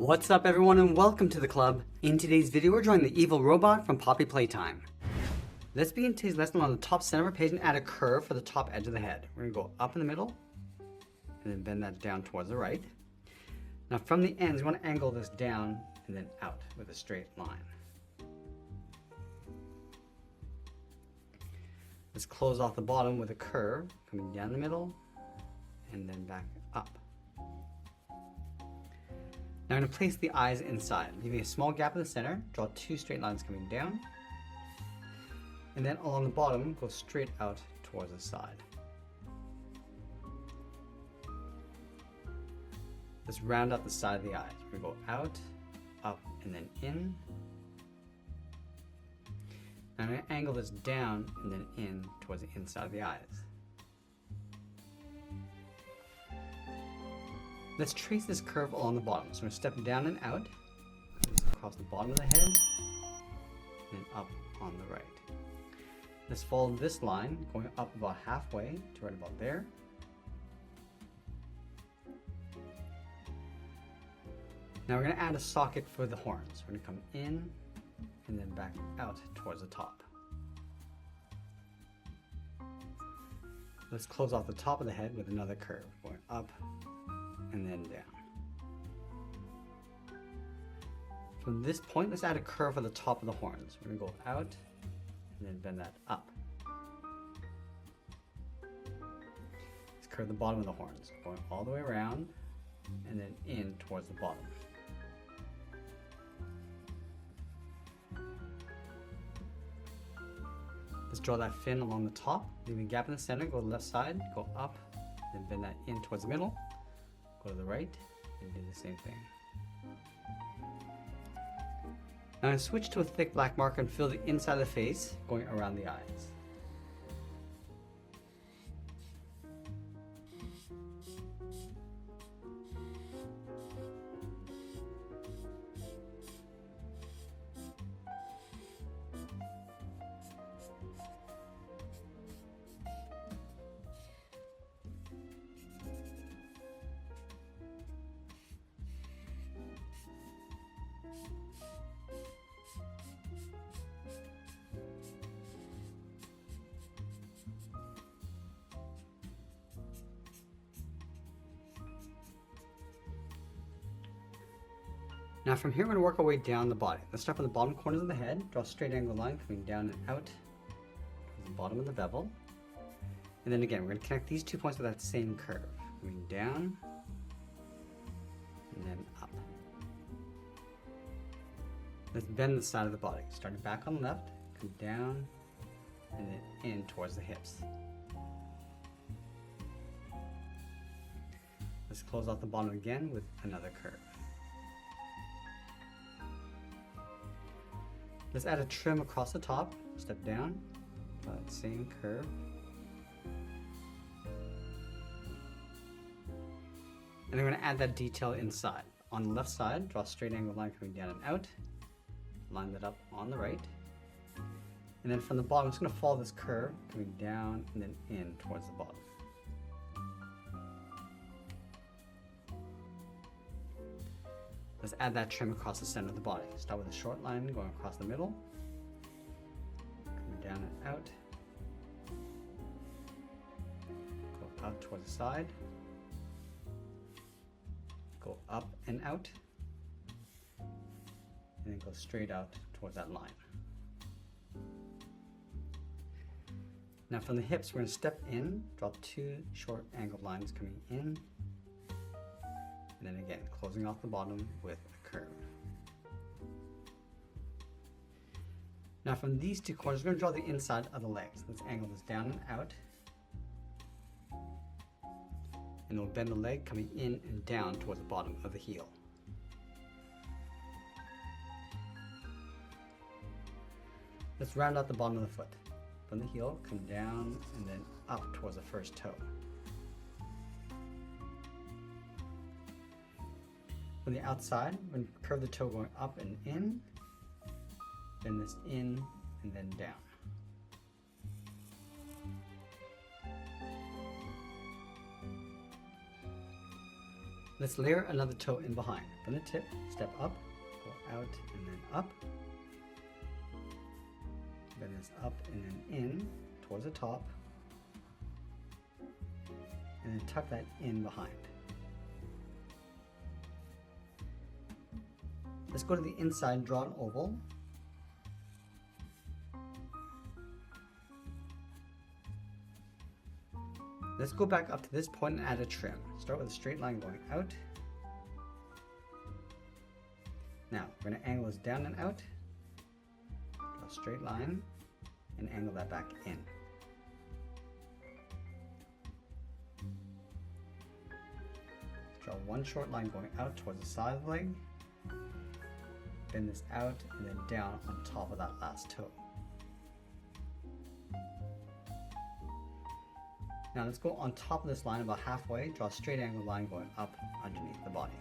What's up everyone and welcome to the club. In today's video we're drawing the evil robot from Poppy Playtime. Let's begin today's lesson on the top center of our page and add a curve for the top edge of the head. We're going to go up in the middle and then bend that down towards the right. Now from the ends we want to angle this down and then out with a straight line. Let's close off the bottom with a curve coming down the middle and then back up. Now I'm going to place the eyes inside, leaving a small gap in the center, draw two straight lines coming down, and then along the bottom, go straight out towards the side. Let's round out the side of the eyes. We're going to go out, up, and then in. Now I'm going to angle this down and then in towards the inside of the eyes. Let's trace this curve along the bottom. So I'm going to step down and out, across the bottom of the head, and then up on the right. Let's follow this line, going up about halfway to right about there. Now we're going to add a socket for the horns. We're going to come in and then back out towards the top. Let's close off the top of the head with another curve, going up and then down. From this point, let's add a curve on the top of the horns. We're going to go out and then bend that up. Let's curve the bottom of the horns, going all the way around and then in towards the bottom. Let's draw that fin along the top, leaving a gap in the center, go to the left side, go up, then bend that in towards the middle. Go to the right and do the same thing. Now I switch to a thick black marker and fill the inside of the face, going around the eyes. Now from here we're going to work our way down the body. Let's start from the bottom corners of the head, draw a straight angle line coming down and out to the bottom of the bevel. And then again we're going to connect these 2 points with that same curve, coming down and then up. Let's bend the side of the body, starting back on the left, come down and then in towards the hips. Let's close off the bottom again with another curve. Let's add a trim across the top, step down, draw that same curve. And I'm going to add that detail inside. On the left side, draw a straight angle line coming down and out, line that up on the right. And then from the bottom, I'm just going to follow this curve, coming down and then in towards the bottom. Let's add that trim across the center of the body. Start with a short line going across the middle, coming down and out, go out towards the side, go up and out, and then go straight out towards that line. Now from the hips, we're going to step in, draw two short angled lines coming in, and then again, closing off the bottom with a curve. Now from these two corners, we're going to draw the inside of the legs. Let's angle this down and out. And we'll bend the leg coming in and down towards the bottom of the heel. Let's round out the bottom of the foot. From the heel, come down and then up towards the first toe. From the outside, we're going to curve the toe going up and in, bend this in and then down. Let's layer another toe in behind. From the tip, step up, go out and then up. Bend this up and then in towards the top. And then tuck that in behind. Let's go to the inside and draw an oval. Let's go back up to this point and add a trim. Start with a straight line going out. Now, we're going to angle this down and out. Draw a straight line and angle that back in. Draw one short line going out towards the side of the leg. Bend this out and then down on top of that last toe. Now let's go on top of this line about halfway, draw a straight angle line going up underneath the body.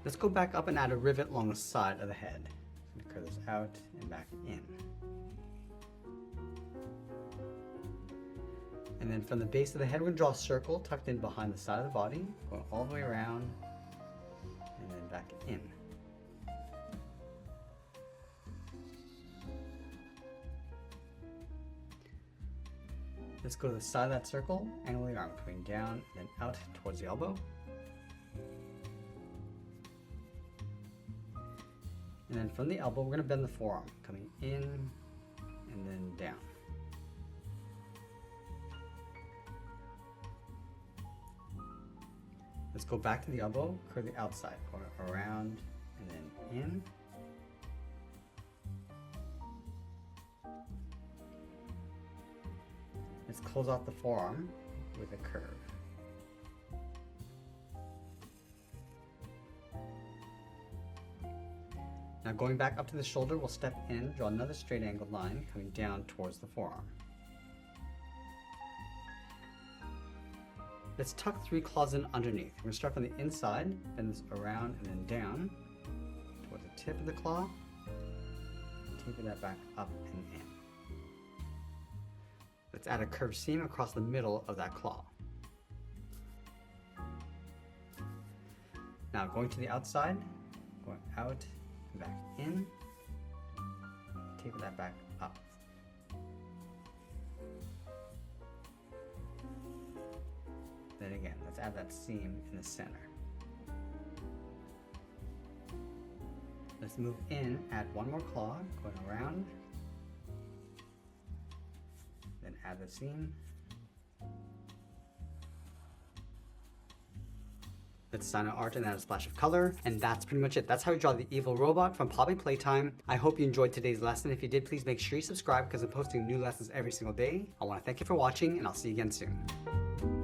Let's go back up and add a rivet along the side of the head. I'm going to curve this out and back in. And then from the base of the head, we're going to draw a circle tucked in behind the side of the body, going all the way around and then back in. Let's go to the side of that circle, angle the arm coming down and then out towards the elbow. And then from the elbow, we're going to bend the forearm, coming in and then down. Let's go back to the elbow, curve the outside, going around and then in. Let's close off the forearm with a curve. Now going back up to the shoulder, we'll step in, draw another straight angled line coming down towards the forearm. Let's tuck 3 claws in underneath. We're going to start from the inside, bend this around and then down towards the tip of the claw, taper that back up and in. Let's add a curved seam across the middle of that claw. Now going to the outside, going out and back in, taper that back up. Then again, let's add that seam in the center. Let's move in, add one more claw, going around, then add the seam. Let's sign our art and add a splash of color, and that's pretty much it. That's how we draw the evil robot from Poppy Playtime. I hope you enjoyed today's lesson. If you did, please make sure you subscribe because I'm posting new lessons every single day. I want to thank you for watching, and I'll see you again soon.